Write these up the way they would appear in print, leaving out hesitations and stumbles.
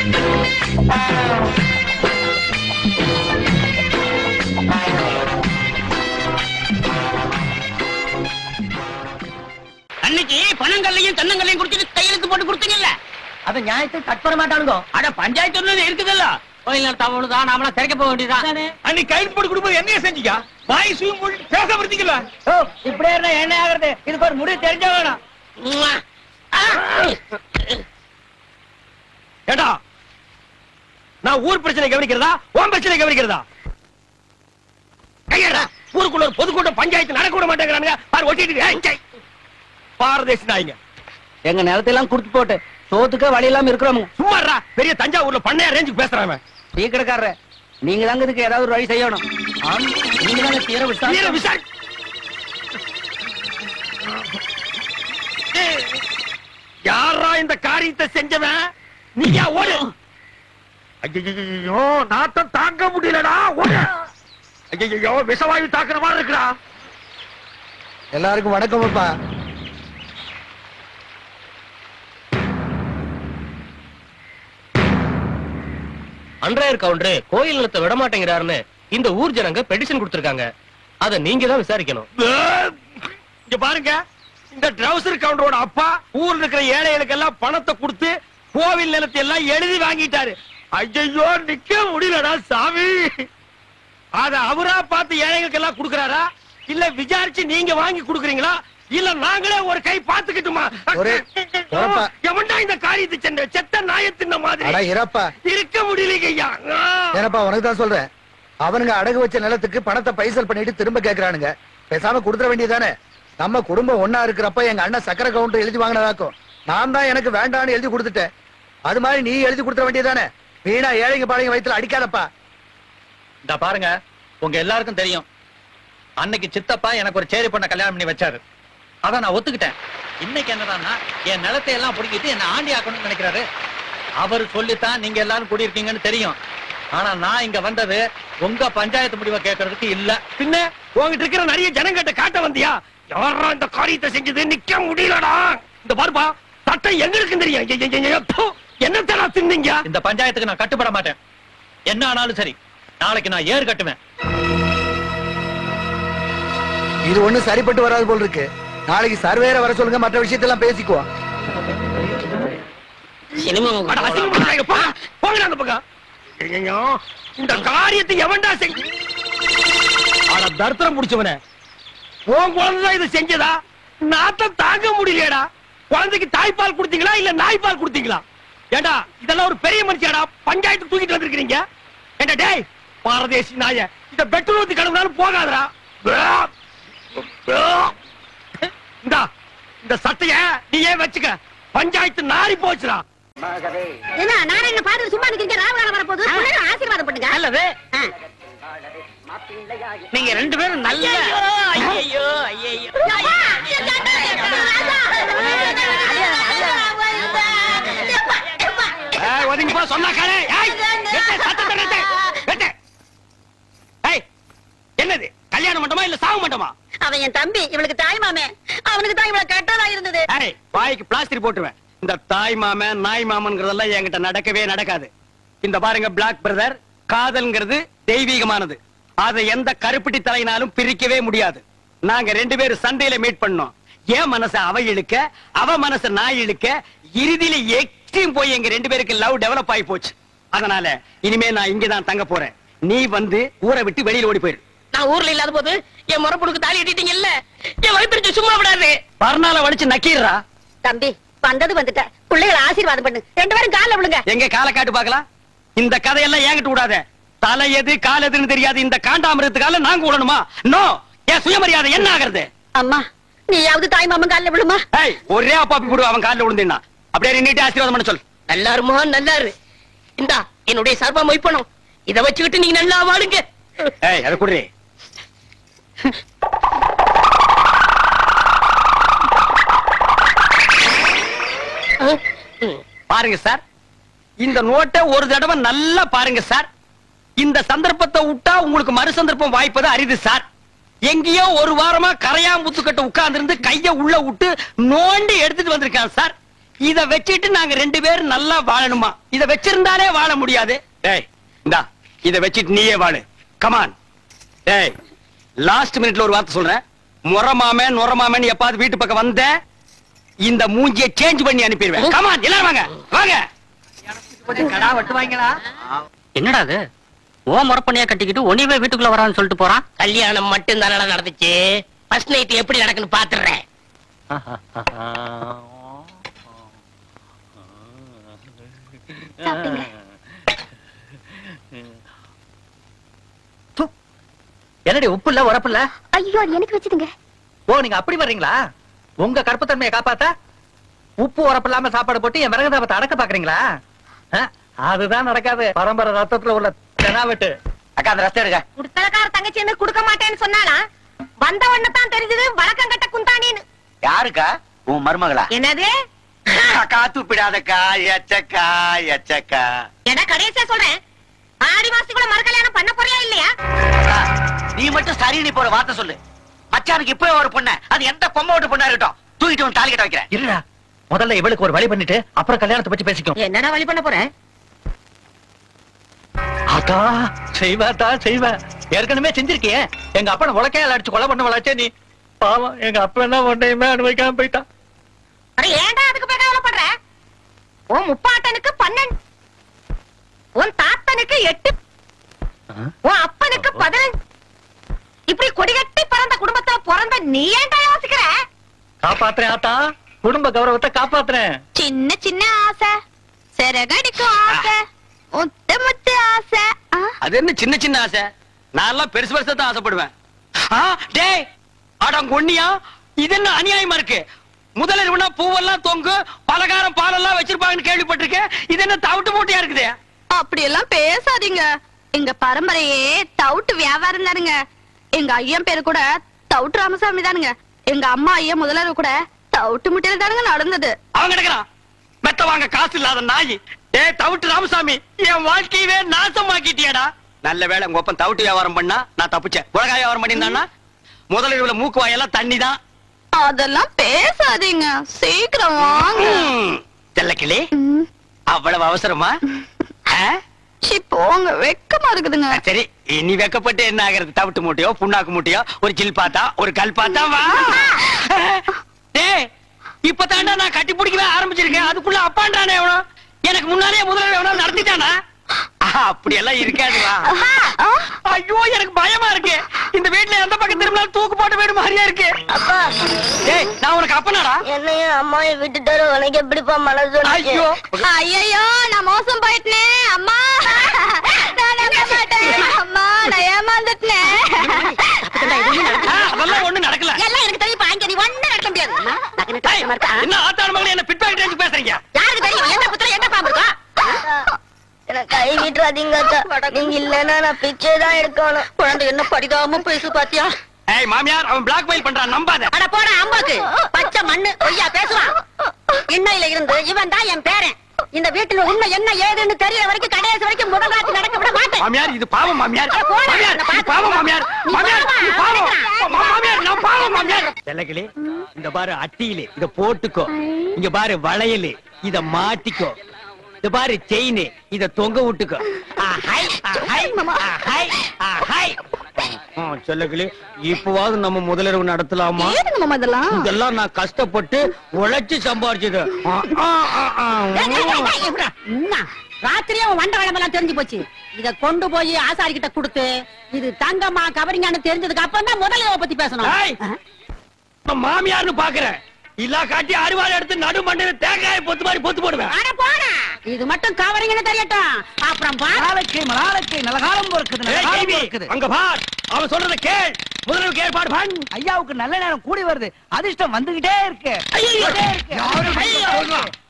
அன்னைக்கு பணங்கள்லையும் தென்னங்கள்லையும் குடிச்சிட்டு கையெழுத்து போட்டு கொடுத்தீங்கல்ல, அத நியாயத்தை கட் பண்ண மாட்டானுங்க. அட பஞ்சாயத்து இருக்குதல்ல, கோயில் நடத்தாவதான் நாமளா திறக்க போக வேண்டியதான். அன்னைக்கு கையெழுத்து போட்டு கொடுப்பது என்னைய செஞ்சீங்க? வாய் சுயம் பேச படுத்தீங்களா? இப்படியே இருந்தா என்ன ஆகுறது? இதுக்கு ஒரு முடிவு தெரிஞ்ச வேணும். ஏடா, நான் ஊர் பிரச்சனை கவனிக்கிறதா உன் பிரச்சனை கவனிக்கிறதா? கையடா, ஊருக்குள்ள ஒரு பொதுக்கூட்டம் பஞ்சாயத்து நடக்க விட மாட்டேங்கிறானுங்க. பாரு ஒட்டிட்டு பாரதேசி நாய்ங்க. எங்க நிலத்தையெல்லாம் குடுத்து போட்டு சோத்துக்க வழி இல்லாம இருக்கிறோம். சும்மாறா, பெரிய தஞ்சாவூர்ல பண்ணையா ரேஞ்சுக்கு பேசுறாங்க. டீ கடைக்காரர, நீங்க தாங்க இதுக்கு ஏதாவது ஒரு வழி செய்யணும். நீங்க தாங்க தீர விசாரி. யாரா இந்த காரியத்தை செஞ்சவன்? நீயா ஓடு. ஐயோ, நாட்டம் தாங்க முடியலடா, ஓடு. ஐயோ, விஷவாயு தாக்குற மாதிரி இருக்குடா. எல்லாருக்கும் வணக்கம் அப்பா. அன்றையர் கவுண்டர் கோயில் நிலத்தை விட மாட்டேங்கிறாருன்னு இந்த ஊர் ஜனங்க பெட்டிஷன் கொடுத்திருக்காங்க. அத நீங்க தான் விசாரிக்கணும். இங்க பாருங்க, இந்த ட்ரவுசர் கவுண்டரோட அப்பா ஊர்ல இருக்கிற ஏழைகளுக்கு எல்லாம் பணத்தை கொடுத்து கோவில் நிலத்தை எல்லாம் எழுதி வாங்கிட்டாரு. ஐயோ, நிக்க முடியலடா சாமி. அத அவரா பார்த்து ஏழைகளுக்கு எல்லாம் கொடுக்கறாரா, இல்ல விசாரிச்சு நீங்க வாங்கி கொடுக்கறீங்களா, இல்ல நாங்களே ஒரு கை பாத்துக்கிட்டுமா? எவன்டா இந்த காரியத்தை சென்ற செத்த நாயத்தின் மாதிரி இருக்க முடியலையா? ஏனப்பா உனக்கு தான் சொல்றேன். அவனுங்க அடகு வச்ச நிலத்துக்கு பணத்தை பைசல் பண்ணிட்டு திரும்ப கேக்குறானுங்க. பேசாம கொடுத்துட வேண்டியதானே. நம்ம குடும்பம் ஒன்னா இருக்கிறப்ப எங்க அண்ணன் சக்கரை கவுண்டர் எழுதி வாங்கினதாக்கும். நான் தான் எனக்கு வேண்டான்னு எழுதி கொடுத்துட்டேன். அது மாதிரி நீ எழுதி கொடுத்துட வேண்டியதானே. வீணா ஏழைங்க பாளைங்க வயித்துல அடிக்காதப்பா. இந்த பாருங்க, உங்க எல்லாருக்கும் தெரியும், அன்னைக்கு சித்தப்பா எனக்கு ஒரு சேரி பொண்ண கல்யாணம் பண்ணி வச்சாரு. அத நான் ஒத்துக்கிட்டேன். இன்னைக்கு என்னடான்னா என் நிலத்தை எல்லாம் புடிக்கிட்டு என்ன ஆண்டி ஆக்கணும்னு நினைக்கிறாரு. அவர் சொல்லித்தான் நீங்க எல்லாரும் குடியிருக்கீங்கன்னு தெரியும். ஆனா நான் இங்க வந்தது உங்க பஞ்சாயத்து முடிவை கேட்கறதுக்கு இல்ல. பின்ன உங்ககிட்ட இருக்கிற நிறைய ஜனங்கிட்ட காட்ட வந்தியா? யாரா இந்த காரியத்தை செஞ்சது? நிக்க முடியலடா. இந்த பாருப்பா, சட்டம் எங்களுக்கு தெரியும். என்ன தின்னீங்க? இந்த பஞ்சாயத்துக்கு நான் கட்டுப்பட மாட்டேன். என்ன ஆனாலும் சரி, நாளைக்கு நான் ஏறு கட்டுவேன். இது ஒண்ணு சரிப்பட்டு வராது போல் இருக்கு. நாளைக்கு சர்வேர வர சொல்லுங்க, மற்ற விஷயத்தெல்லாம் பேசிக்குவோம். இந்த காரியத்தை எவன்டா செஞ்ச? தர்த்தரம் முடிச்சவனே, உன் குழந்தைதான் இது செஞ்சதா? நாத்தம் தாங்க முடியலடா. குழந்தைக்கு தாய்ப்பால் கொடுத்தீங்களா இல்ல நாய்ப்பால் கொடுத்தீங்களா? ஏண்டா, இதெல்லாம் ஒரு பெரிய மனுஷியாடா, பஞ்சாயத்து தூக்கிட்டு வந்திருக்கீங்க. ஏண்டா டேய் பாரதேசி நாய, இந்த பெட்ரோல் ஊத்தி கடவுளாலும் போகாதடா. இந்த சட்டைய நீயே வச்சுக்க. பஞ்சாயத்து நாரி போச்சுடா. என்ன நாராயண பாத்து சும்மா நிக்கிறீங்க? ராவகாலம் வர போகுது, பிள்ளைகளை ஆசீர்வாதம் பண்ணுங்க. அல்லது நீங்க ரெண்டு பேரும் நல்ல ஐயோ ஐயோ ஒதுங்கி போ சொன்னா காலே. என்னது கல்யாண மண்டமா இல்ல சாவு மண்டமா? அவன் என் தம்பி, இவளுக்கு தாய் மாமே. அவனுக்கு தான் இவ்வளவு கெட்டதா இருந்தது. வாய்க்கு பிளாஸ்டிக் போட்டுருவேன். இந்த தாய் மாமன் நாய் மாமன்கிறதெல்லாம் என்கிட்ட நடக்கவே நடக்காது. இந்த பாருங்க பிளாக் பிரதர், காதல்ங்கிறது தெய்வீகமானது. அதை எந்த கருப்பிட்டி தலையினாலும் பிரிக்கவே முடியாது. நாங்க ரெண்டு பேரும் சண்டையில மீட் பண்ணோம். என் மனச அவ இழுக்க, அவ மனச நான் இழுக்க, இறுதியில எக்ஸ்ட்ரீம் போய் எங்க ரெண்டு பேருக்கு லவ் டெவலப் ஆகி போச்சு. அதனால இனிமே நான் இங்கதான் தங்க போறேன். நீ வந்து ஊரை விட்டு வெளியில ஓடி போயிரு. நான் ஊர்ல இல்லாத போது என் முறப்புடுக்கு தாலி கட்டிட்டீங்க இல்ல, என் வயிற்று சும்மா விடாது. பர்னால வடிச்சு நக்கீரா. தம்பி வந்தது வந்துட்ட, பிள்ளைகளை ஆசீர்வாதம் பண்ணு. ரெண்டு பேரும் கால விழுங்க. எங்க காலை காட்டு பாக்கலாம். இந்த கதையெல்லாம் ஏங்கிட்டு விடாத. தலை எது கால் எதுன்னு தெரியாது. இந்த காண்டாமிரத்துக்கால நாங்க விடணுமா? நோ. என் சுயமரியாதை என்ன ஆகிறது? அம்மா நீயாவது தாய் மாமன் கால விழுமா? ஒரே அப்பாப்பி போடு அவன் காலில் விழுந்தா. அப்படியே நீட்டி ஆசீர்வாதம் பண்ண சொல். நல்லாருமா நல்லாரு. இந்தா என்னுடைய சர்வ மொய்ப்பணும். இத வச்சுக்கிட்டு நீங்க நல்லா வாழுங்க. அதை குடுறே. பாருங்க சார், இந்த நோட்டை ஒரு தடவை நல்லா பாருங்க சார். இந்த சந்தர்ப்பத்தை விட்டா உங்களுக்கு மறு சந்தர்ப்பம் வாய்ப்பது அரிது சார். எங்கேயோ ஒரு வாரமா கரையாம்புத்துக்கிட்ட உட்கார்ந்து இருந்து கைய உள்ள விட்டு நோண்டி எடுத்துட்டு வந்திருக்கான் சார். இத வச்சிட்டு நாங்க 2 பேரும் நல்லா வாழணுமா? இத வச்சிருந்தாலே வாழ முடியாது. டேய் இந்தா இத வச்சிட்டு நீயே வாழு. கமான். டேய் லாஸ்ட் மினிட்ல ஒரு வார்த்தை சொல்றேன். நொரமாமன் எப்பாவது வீட்டு பக்கம் வந்த இந்த மூஞ்சியை சேஞ்ச் பண்ணி அனுப்பிடுவேன். கமான் எல்லாரும் வாங்க வாங்க. கடா வெட்டுவாங்களா? என்னடா அது? ஓ முறப்பண்ணியா கட்டிக்கிட்டு ஒனிவே வீட்டுக்குள்ள வரான்னு சொல்லிட்டு போறான். கல்யாணம் மட்டும் தானடா நடந்துச்சு. ஃபர்ஸ்ட் நைட் எப்படி நடக்குன்னு பாத்துறேன். சாப்பிடுங்க. என்னடி உப்பு இல்ல உரப்பு இல்ல? ஐயோ அது எனக்கு வச்சுதுங்க. ஓ நீங்க அப்படி வர்றீங்களா? உங்க கற்பத்தன்மையை காப்பாத்த உப்பு உரப்பு இல்லாம சாப்பாடு போட்டு என் விறகுதாபத்தை அடக்க பாக்குறீங்களா? அதுதான் நடக்காது. பரம்பரை ரத்தத்துல உள்ள தெனாவெட்டு. அக்கா அந்த ரஸ்தை எடுக்க. குடுத்தலக்கார தங்கச்சி என்ன குடுக்க மாட்டேன்னு சொன்னாலா? வந்த ஒண்ணு தான் தெரிஞ்சது வழக்கம் கட்ட குந்தானின்னு. யாருக்கா? உன் மருமகளா? என்னது? அக்கா துப்பிடாதக்கா. எச்சக்கா எச்சக்கா. எடா கடைசியா சொல்றேன். ஆடி மாசத்துக்குள்ள மறுகல்யாணம் பண்ண போறியா இல்லையா? அக்கா, நீ மட்டும் சரி நீ போற வார்த்தை சொல்லு. மச்சானுக்கு இப்பவே ஒரு பொண்ணு, அது எந்த பொம்மை ஓட்டு பொண்ணா இருக்கட்டும், தூக்கிட்டு வந்து தாலி கட்ட வைக்கிறேன். இருடா, முதல்ல இவளுக்கு ஒரு வழி பண்ணிட்டு அப்புறம் கல்யாணத்தை பத்தி பேசிக்கும். என்னடா வழி பண்ண போற? அக்கா செய்வாத்தா செய்வ. ஏற்கனவே செஞ்சிருக்கியே. எங்க அப்பனை உலக்கையால அடிச்சு கொலை பண்ண வளாச்சே நீ. பாவம் எங்க அப்பா என்ன ஒன்றையுமே அனுபவிக்காம போயிட்டான். அட ஏன்டா அதுக்கு போய் கவலைப்படுற? உன் முப்பாட்டனுக்கு 12, உன் தாத்தனுக்கு 8, உன் அப்பனுக்கு 15. இப்படி கொடிகட்டி பிறந்த குடும்பத்துல பிறந்த நீ ஏன்டா யோசிக்கிற? காப்பாத்துறேன் ஆத்தா, குடும்ப கௌரவத்தை காப்பாத்துறேன். சின்ன சின்ன ஆசை, சிறகடிக்கும் ஆசை, முத்து முத்து ஆசை. அது என்ன சின்ன சின்ன ஆசை? நான் எல்லாம் பெருசு பெருசா தான் ஆசைப்படுவேன். டேய் அடங்கொன்னியா, இது என்ன அநியாயமா இருக்கு? முதலிரவுனா பூவெல்லாம் தொங்கு, பலகாரம் பாலெல்லாம் வச்சிருப்பாங்கன்னு கேள்விப்பட்டிருக்கேன். இது என்ன தவிட்டு மூட்டையா இருக்குது? அப்படி எல்லாம் பேசாதீங்க. எங்க பரம்பரையே தவுட்டு வியாபாரம் தானுங்க. எங்க ஐயன் பேரு கூட தவுட்டு ராமசாமி தானுங்க. எங்க அம்மா ஐயன் முதலர் கூட தவுட்டு முட்டையில தானுங்க நடந்தது. அவன் கிடக்குறான் மெத்த வாங்க காசு இல்லாத நாய். டேய் தவிட்டு ராமசாமி, என் வாழ்க்கையவே நாசமாக்கிட்டியாடா. நல்ல வேளை உங்க ஒப்பன் தவிட்டு வியாபாரம் பண்ணா நான் தப்பிச்சேன். உலக வியாபாரம் பண்ணியிருந்தான்னா முதலிரவுல மூக்கு வாயெல்லாம் தண்ணி தான். அதெல்லாம் பேசாதீங்க, சீக்கிரம் வாங்க. செல்லக்கிளி, அவ்வளவு அவசரமா? சி போங்க, வெக்கமா இருக்குதுங்க. சரி, நீ வெக்கப்பட்டு என்ன ஆகிறது? தவிட்டு மூட்டையோ புண்ணாக்கு மூட்டையோ ஒரு சில் பாத்தா ஒரு கல் பாத்தா வா. டேய் இப்பதாண்டா நான் கட்டி பிடிக்கவே ஆரம்பிச்சிருக்கேன், அதுக்குள்ள அப்பாண்டானே எவனோ எனக்கு முன்னாலே முதல்ல எவனோ நடத்திட்டானா? அப்படி எல்லாம் இருக்காதுவா. ஐயோ எனக்கு பயமா இருக்கு. இந்த வீட்டுல எந்த பக்கம் திரும்பினாலும் தூக்கு போட்டு வீடு மாதிரியா இருக்கு. அப்பா டேய் நான் உனக்கு அப்பனாடா? என்னையும் அம்மாவை விட்டுட்டாரு, உனக்கு எப்படிப்பா மனசு? ஐயோ ஐயோ நான் மோசம் போயிட்டேன் அம்மா. நான் நம்ப மாட்டேன் அம்மா, நான் ஏமாந்துட்டேன். அதெல்லாம் ஒண்ணு நடக்கல. எல்லாம் எனக்கு தெரியும். பாங்க நீ ஒண்ணு நடக்க முடியாது. என்ன ஆத்தாள் மகளே, என்ன பிட்பாக்கெட் ரேஞ்சுக்கு பேசுறீங்க? யாருக்கு தெரியும் எந்த புத்திர என்ன பாம்பு இருக்கா? எனக்கு கை விட்டுறாதீங்க அக்கா. நீங்க இல்லன்னா நான் பிச்சை தான் எடுக்கணும். குழந்தை என்ன படிதாம பேசு பாத்தியா? ஏய் மாமியார், அவன் பிளாக்மெயில் பண்றான், நம்பாத. அட போட அம்மாக்கு பச்சை மண்ணு பொய்யா பேசுவான். இன்னையில இருந்து இவன் தான் என் பேரன். இந்த வீட்டுல உண்மை என்ன ஏதுன்னு தெரியற வரைக்கும் கடைசி வரைக்கும் முதல் ராத்தி நடக்க விட மாட்டேன். மாமியார் இது பாவம் மாமியார். அட போடா, மாமியார் நான் இது பாத்து பாவம் மாமியார். நீ மாமியார் பாவம், இது பாவம். நான் மாமியார் நான் பாவம் மாமியார். செல்லக்கிளி, இந்த பாரு அட்டியிலே இத போட்டுக்கோ. இங்க பாரு வளையல், இத மாட்டிக்கோ. இந்த பாரு செயின், இத தொங்க விட்டுக்கோ. செல்லக்கிளி, இப்பவாவது நம்ம முதலிரவு நடத்தலாமா? ஏதுங்க மாமா இதெல்லாம்? இதெல்லாம் நான் கஷ்டப்பட்டு உழைச்சு சம்பாரிச்சது. ராத்திரியே வண்ட வளமெல்லாம் தெரிஞ்சு போச்சு. இத கொண்டு போய் ஆசாரி கிட்ட கொடுத்து இது தங்கம்மா கவரிங்கான்னு தெரிஞ்சதுக்கு அப்புறம் தான் முதல்ல பத்தி பேசணும். மாமியார்னு பாக்குறேன், இல்லா காட்டி அறுவாள் எடுத்து நடு மண்டையில தேங்காய் பொத்து மாதிரி பொத்து போடுவேன். அட போடா, இது மட்டும் கவரிங்னு தெரியட்டும். அப்புறம் மலாலைக்கு நல்ல காலம் இருக்குது. அங்க பார், அவன் சொல்றத கேள். முதல்ல கேள்பாடு பண். ஐயாவுக்கு நல்ல நேரம் கூடி வருது. அதிர்ஷ்டம் வந்துகிட்டே இருக்கு.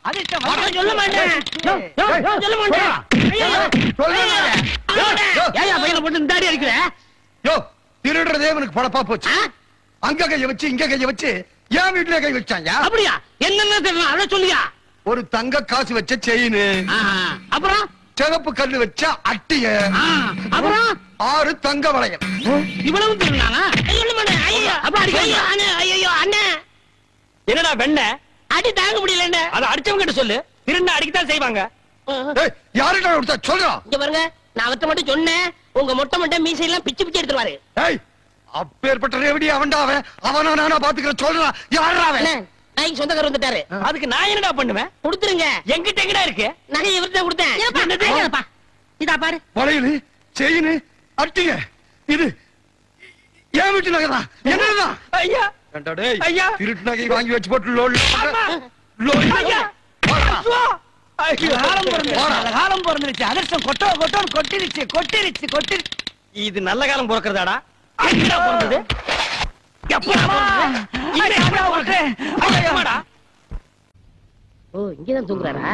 அதிர்ஷ்டம் சொல்ல மாட்டேன். சொல்ல மாட்டேன். ஏயா பையில போட்டு இந்த அடி அடிக்கிற? யோ, திருடுறதே இவனுக்கு பழப்பா போச்சு. அங்க கைய வச்சு இங்க கைய வச்சு என் வீட்டுல கை வச்சாங்க. அப்படியா? என்னென்ன தெரியல அத சொல்லியா? ஒரு தங்க காசு வச்ச செயின், அப்புறம் சிவப்பு கல்லு வச்ச அட்டிய, அப்புறம் 6 தங்க வளையல். இவ்வளவு திருநானா? சொல்ல மாட்டேன். ஐயோ அப்ப அடிக்க. ஐயோ அண்ணே, ஐயோ அண்ணே. என்னடா வெண்ண அடி தாங்க முடியல. அதை அடிச்சவங்க கிட்ட சொல்லு, திருண்ணா அடிக்கத்தான் செய்வாங்க. யாருடா கொடுத்தா சொல்றா. இங்க பாருங்க, நான் அவர்ட்ட மட்டும் சொன்னேன், உங்க மொட்டை மொட்டை மீசை எல்லாம் பிச்சு பிச்சு எடுத்துருவாரு. அப்பேற்பட்ட ரேவடி அவன்டா அவன். அவனா நானா பாத்துக்கிறேன் சொல்றா. யாரா அவன்? நாய்க்கு சொந்தக்காரர் வந்துட்டாரு. அதுக்கு நான் என்னடா பண்ணுவேன்? கொடுத்துருங்க. எங்கிட்ட எங்கடா இருக்கு? நகை இவர்தான் கொடுத்தேன். என்னது? இதா பாரு. வளையலு செயினு அட்டிங்க இது ஏன் வீட்டு நகைதான். என்னதான் ஐயா ஐயா, திருட்டு நகை வாங்கி வச்சு போட்டு லோல் ஐயா, ஐயோ, காலம் பிறந்துருச்சு. அதிர்ஷ்டம் கொட்டிருச்சு. இது நல்ல காலம் பிறக்கிறதாடா? எப்படா பிறந்தது? ஓ, இங்கதான் தூங்குறாரா?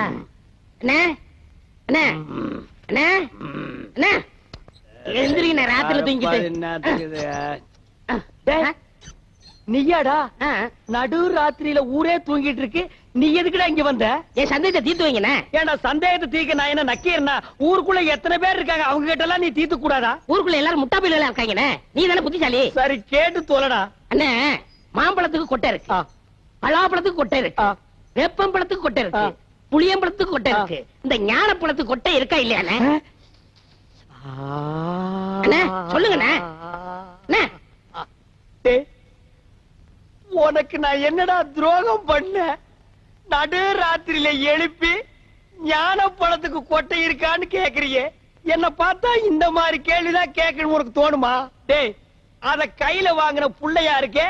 அண்ணே அண்ணே அண்ணே அண்ணே, எந்திரிங்க, ராத்திரில தூங்கிட்டு. நீயாடா நடு ராத்திரியில ஊரே தூங்கிட்டு இருக்கு, நீ எதுக்குடா இங்க வந்த? என் சந்தேகத்தை தீர்த்து வைங்கண்ணே. ஏன்னா சந்தேகத்தை தீர்க்க நான் என்ன நக்கீரனா? ஊருக்குள்ள எத்தனை பேர் இருக்காங்க, அவங்க கிட்ட எல்லாம் நீ தீர்த்து கூடாதா? ஊருக்குள்ள எல்லாரும் முட்டா பையில இருக்காங்கண்ணே, நீ தானே புத்திசாலி. சரி, கேட்டு தோலடா. அண்ணே, மாம்பழத்துக்கு கொட்டை இருக்கு, பலாப்பழத்துக்கு கொட்டை இருக்கு, வேப்பம்பழத்துக்கு கொட்டை இருக்கு, புளியம்பழத்துக்கு கொட்டை இருக்கு. இந்த ஞானப்பழத்துக்கு கொட்டை இருக்கா இல்லையாண்ணே? அண்ணே சொல்லுங்கண்ணே. உனக்கு நான் என்னடா துரோகம் பண்ண? நடு ராத்திரியில எழுப்பி ஞான பழத்துக்கு கொட்டை இருக்கான்னு கேக்குறியே, என்ன பார்த்தா இந்த மாதிரி கேள்விதான் கேட்கணும் உனக்கு தோணுமா? டேய், அத கையில வாங்கின புள்ளையா இருக்கே,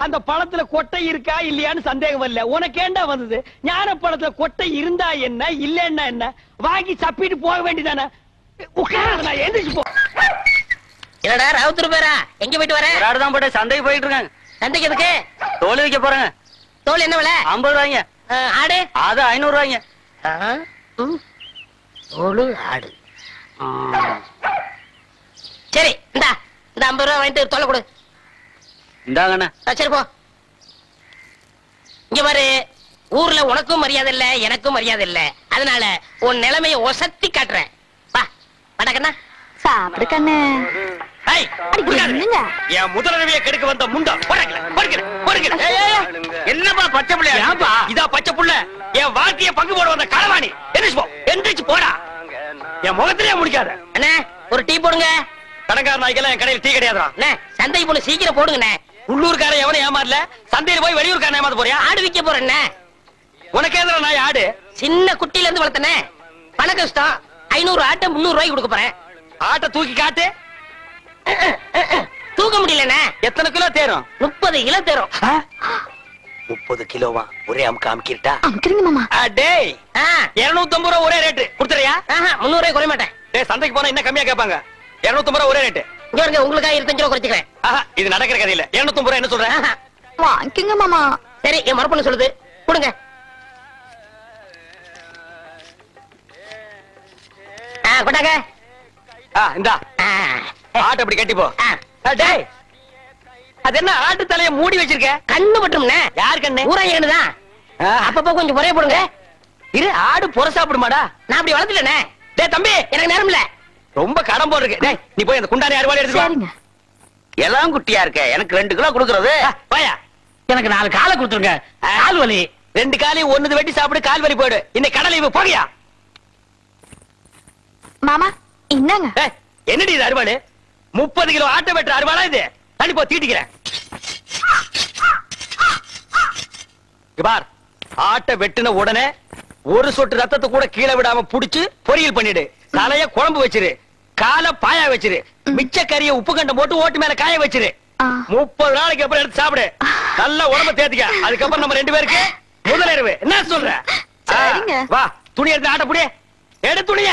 அந்த பழத்துல கொட்டை இருக்கா இல்லையான்னு சந்தேகம் இல்ல. உனக்கு ஏண்டா வந்தது? ஞான பழத்துல கொட்டை இருந்தா என்ன, இல்லன்னா என்ன, வாங்கி சப்பிட்டு போக வேண்டியதானே. உட்கார, நான் எந்திரிச்சு போ. என்னடா ராவுத்தூர் பேரா? எங்க போயிட்டு வர? தான் போட்டு சந்தைக்கு போயிட்டு இருக்காங்க. சந்தைக்கு எதுக்கு? தோல் வைக்க போறாங்க. தோல் என்ன விலை? 50 ரூபாய்ங்க. ஆடு? அது 500 ரூபாய்ங்க. தோல் ஆடு. சரி, இந்த 50 ரூபாய் வாங்கிட்டு தோலை கொடு. இந்தாங்கண்ணா. சரி போ. இங்க பாரு, ஊர்ல உனக்கும் மரியாதை இல்ல, எனக்கும் மரியாதை இல்ல. அதனால உன் நிலைமையை ஒசத்தி காட்டுறேன். வா வடக்கண்ணா. சாப்பிடு கண்ணு. என் முதலமைய கெடுக்க வந்த முண்டா. என்னப்பா பச்சை பிள்ளையா? இதா பச்சை புள்ள. என் வாழ்க்கைய பங்கு போட வந்த களவாணி. எந்திரிச்சு போடா. என் முகத்திலே முடிக்காத. அண்ணே, ஒரு டீ போடுங்க. கடங்கார நாய்க்கெல்லாம் என் கடையில் டீ கிடையாதுடா. சந்தைக்கு போன சீக்கிரம் போடுங்கண்ணே. உள்ளூர்கார எவனும் ஏமாறல, சந்தையில போய் வெளியூர்காரன் ஏமாத்த போறியா? ஆடு விக்க போறேன். உனக்கு எதிர நாய் ஆடு? சின்ன குட்டில இருந்து வளர்த்தனே, பண கஷ்டம். 500 ஆட்டை 300 ரூபாய்க்கு கொடுக்க போறேன். ஆட்டை தூக்கி காட்டு. தூக்க முடியலண்ணே. எத்தனை கிலோ தேரும்? 30 கிலோ தேரும். 30 கிலோவா? ஒரே அமுக்க அமுக்கிட்டா? அமுக்குறீங்க மாமா. டேய், 250 ரூபா ஒரே ரேட்டு கொடுத்துறியா? 300 ரூபாய் குறைய மாட்டேன். டேய், சந்தைக்கு போனா இன்னும் கம்மியா கேட்பாங்க. 250 ரூபா ஒரே ரேட்டு. இங்க வருங்க, உங்களுக்காக 25 ரூபா குறைச்சிக்கிறேன். இது நடக்கிற கதை இல்ல. 250 ரூபா என்ன சொல்றேன்? வாங்கிங்க மாமா. சரி, என் மறுப்பண்ண சொல்லுது, கொடுங்க. கொண்டாங்க. இந்தா ஆட்டை அப்படி கட்டி போ. டேய், அது என்ன ஆட்டு தலைய மூடி வச்சிருக்க? கண்ணு பட்டும்ண்ணே. யார் கண்ணு? ஊராங்க கண்ணுதான். அப்பப்போ கொஞ்சம் குறைய போடுங்க. இரு, ஆடு புற சாப்பிடுமாடா? நான் அப்படி வளர்த்துட்டேனே. டேய் தம்பி, எனக்கு நேரம் இல்ல. ரொம்ப கடன் போல் இருக்கு. டேய், நீ போய் அந்த குண்டானி அறுவாளை எடுத்து சரிங்க. எல்லாம் குட்டியா இருக்க, எனக்கு 2 கிலோ கொடுக்கறது. வாயா. எனக்கு 4 காலை கொடுத்துருங்க. கால் வலி. 2 காலையும் ஒண்ணு வெட்டி சாப்பிடு, கால் வலி போயிடு. இன்னைக்கு கடலை இவ போகியா? மாமா என்னங்க? டேய், என்னடி இது அறுவாளு? 30 கிலோ ஆட்டை வெட்டுற அறுவாளா இது? தண்ணி போ, தீட்டிக்கிறேன். இங்க பார், ஆட்டை வெட்டின உடனே ஒரு சொட்டு ரத்தத்தை கூட கீழே விடாம புடிச்சு பொரியல் பண்ணிடு. தலைய குழம்பு வச்சிரு, காலை பாயா வச்சிரு, மிச்ச கறிய உப்பு கண்டம் போட்டு ஓட்டு மேல காய வச்சிரு. 30 நாளைக்கு அப்புறம் எடுத்து சாப்பிடு. நல்ல உடம்ப தேத்திக்க. அதுக்கப்புறம் நம்ம 2 பேருக்கு முதலிரவு. என்ன சொல்ற? சரிங்க. வா, துணி எடுத்து ஆட்ட புடி. எடு துணிய.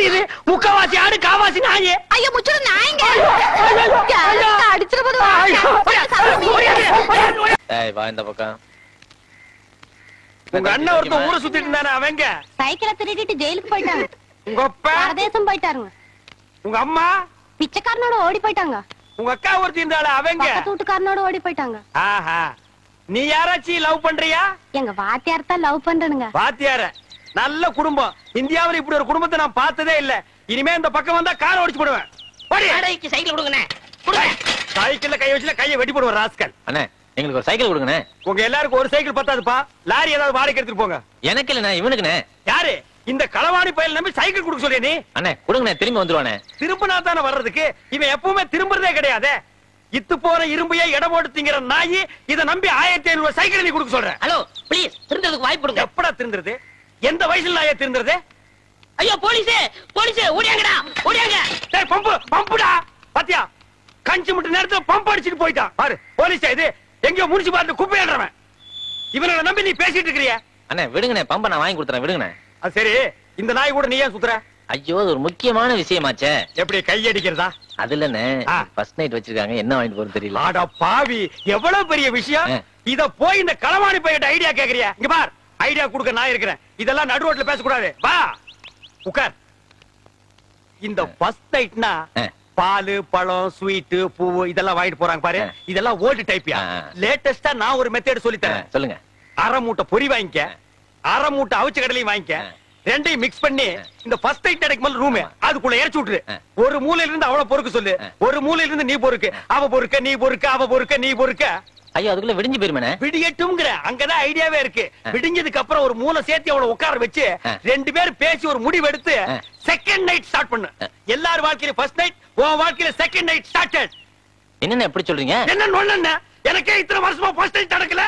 இது முக்கவாசி ஆடு, காவாசி நாயே. ஐயோ முச்சுரு நாயங்க. அடிச்சிர போது. வா இந்த பக்கம். உங்க அண்ணன் ஒருத்தன் ஊரை சுத்திட்டு இருந்தானே, அவங்க சைக்கிளை திருடிட்டு ஜெயிலுக்கு போயிட்டாங்க. உங்க அப்பா பரதேசம் போயிட்டாருங்க. உங்க அம்மா பிச்சைக்காரனோட ஓடி போயிட்டாங்க. உங்க அக்கா ஒருத்தி இருந்தாள, அவங்க பக்கத்து வீட்டுக்காரனோட ஓடி போயிட்டாங்க. ஆஹா, நீ யாராச்சும் லவ் பண்றியா? எங்க வாத்தியார் தான் லவ் பண்றனுங்க. வாத்தியார? நல்ல குடும்பம். இந்தியாவுல இப்படி ஒரு குடும்பத்தை நான் பார்த்ததே இல்ல. இனிமே இந்த பக்கம் வந்தா காரை ஓடிச்சு போடுவேன். சைக்கிள் கொடுங்கண்ணே. கொடுங்க. சைக்கிள்ல கை வச்சுல கையை வெட்டி போடுவார் ராஸ்கல். அண்ணே எங்களுக்கு ஒரு சைக்கிள் கொடுங்கண்ணே. உங்க எல்லாருக்கும் ஒரு சைக்கிள் பத்தாதுப்பா. லாரி ஏதாவது வாடகை எடுத்துட்டு போங்க. எனக்கு இல்லண்ணே, இவனுக்குண்ணே. யாரு இந்த களவாணி பயல் நம்பி சைக்கிள் கொடுக்க சொல்றியா நீ? அண்ணே கொடுங்கண்ணே, திரும்பி வந்துருவானே. திரும்பினா தானே வர்றதுக்கு. இவன் எப்பவுமே திரும்புறதே கிடையாது. இத்து போன இரும்பையே இடம் போட்டு திங்கிற நாயி இதை நம்பி 1500 சைக்கிள் நீ கொடுக்க சொல்ற. ஹலோ ப்ளீஸ் திருந்ததுக்கு வாய்ப்பு கொடுங்க. எப்படா திருந்துறது? எந்த வயசுல நாயே திருந்துறது? ஐயோ போலீஸே போலீஸே ஓடியாங்கடா ஓடியாங்க. டேய் பம்புடா. பாத்தியா கஞ்சி முட்டு நேரத்துல பம்ப் அடிச்சிட்டு போயிட்டான் பாரு. போலீஸா இது? எங்கயோ முடிச்சு பார்த்து குப்பையாடுறவன். இவனை நம்பி நீ பேசிட்டு இருக்கிறிய. அண்ணே விடுங்கண்ணே, பம்ப நான் வாங்கி கொடுத்துறேன், விடுங்கண்ணே. அது சரி, இந்த நாய் கூட நீ ஏன் சுத்துற? ஐயோ அது ஒரு முக்கியமான விஷயமாச்சே. எப்படி கையடிக்கிறதா? அது இல்லண்ணே, ஃபர்ஸ்ட் நைட் வச்சிருக்காங்க, என்ன வாங்கிட்டு போறது தெரியல. ஆடா பாவி, எவ்வளவு பெரிய விஷயம். இத போய் இந்த களவாணி பையன் ஐடியா கேக்குறியா? இங்க பார், ஐடியா கொடுக்க நான் இருக்கிறேன். இதெல்லாம் நடு ரோட்ல பேசக்கூடாது. வா உட்கார். இந்த ஃபர்ஸ்ட் நைட்னா பால் பழம் ஸ்வீட் பூ இதெல்லாம் வாங்கிட்டு போறாங்க பாரு. இதெல்லாம் ஓல்டு டைப்யா. லேட்டஸ்டா நான் ஒரு மெத்தட் சொல்லி தரேன். சொல்லுங்க. அரை மூட்டை பொரி வாங்கிக்க, அரை மூட்டை அவிச்ச கடலையும் வாங்கிக்க, ரெண்டையும் மிக்ஸ் பண்ணி இந்த ஃபர்ஸ்ட் நைட் அடைக்கும் ரூம் அதுக்குள்ள இறச்சி விட்டுரு. ஒரு மூலையில இருந்து அவள பொறுக்க சொல்லு, ஒரு மூலையில இருந்து நீ பொறுக்கு. அவ பொறுக்க நீ பொறுக்க, அவ பொறுக்க நீ பொறுக்க. ஐயோ அதுக்குள்ள விடிஞ்சு போயிருமே. விடியட்டும்ங்கற அங்கதான் ஐடியாவே இருக்கு. விடிஞ்சதுக்கு அப்புறம் ஒரு மூளை சேர்த்து அவளை உட்கார வச்சு 2 பேரும் பேசி ஒரு முடிவு எடுத்து செகண்ட் நைட் ஸ்டார்ட் பண்ணு. எல்லார் வாழ்க்கையில ஃபர்ஸ்ட் நைட், உன் வாழ்க்கையில செகண்ட் நைட் ஸ்டார்டட். என்னென்ன எப்படி சொல்றீங்க? என்ன நொண்ணே? எனக்கே இத்தனை வருஷமா ஃபர்ஸ்ட் நைட் நடக்கல.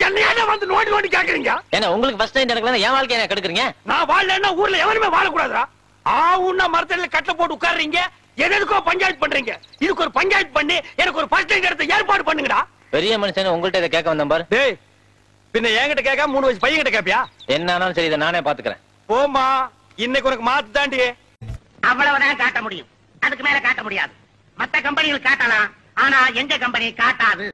என்னையால வந்து நோண்டி கேக்குறீங்க? ஏன்னா உங்களுக்கு ஃபர்ஸ்ட் நைட் நடக்கல, என் வாழ்க்கைய என்ன கெடுக்குறீங்க? நான் வாழலன்னா ஊர்ல எவனுமே வாழக்கூடாதா? ஆவுன்னா மரத்தடியில கட்டை போட்டு உட்கார்றீங்க. எதுக்கோ பஞ்சாயத்து பண்றீங்க. இதுக்கு ஒரு பஞ்சாயத்து பண்ணி எனக்கு ஒரு ஃபர்ஸ்ட் நைட் எடுத்து ஏற்பாடு பண்ணுங்கடா. பெரிய மனுஷன் உங்கள்ட்ட இதை கேட்க வந்தேன் பாரு. டேய் பின்ன என்கிட்ட கேட்காம 3 வயசு பையன் கிட்ட கேப்பியா? என்ன ஆனாலும் சரி, இதை நானே பாத்துக்கிறேன். போமா, இன்னைக்கு உனக்கு மாத்து தாண்டி. அவ்வளவுதான் காட்ட முடியும், அதுக்கு மேல காட்ட முடியாது. மத்த கம்பெனிகள் காட்டலாம், ஆனா எங்க கம்பெனி காட்டாது.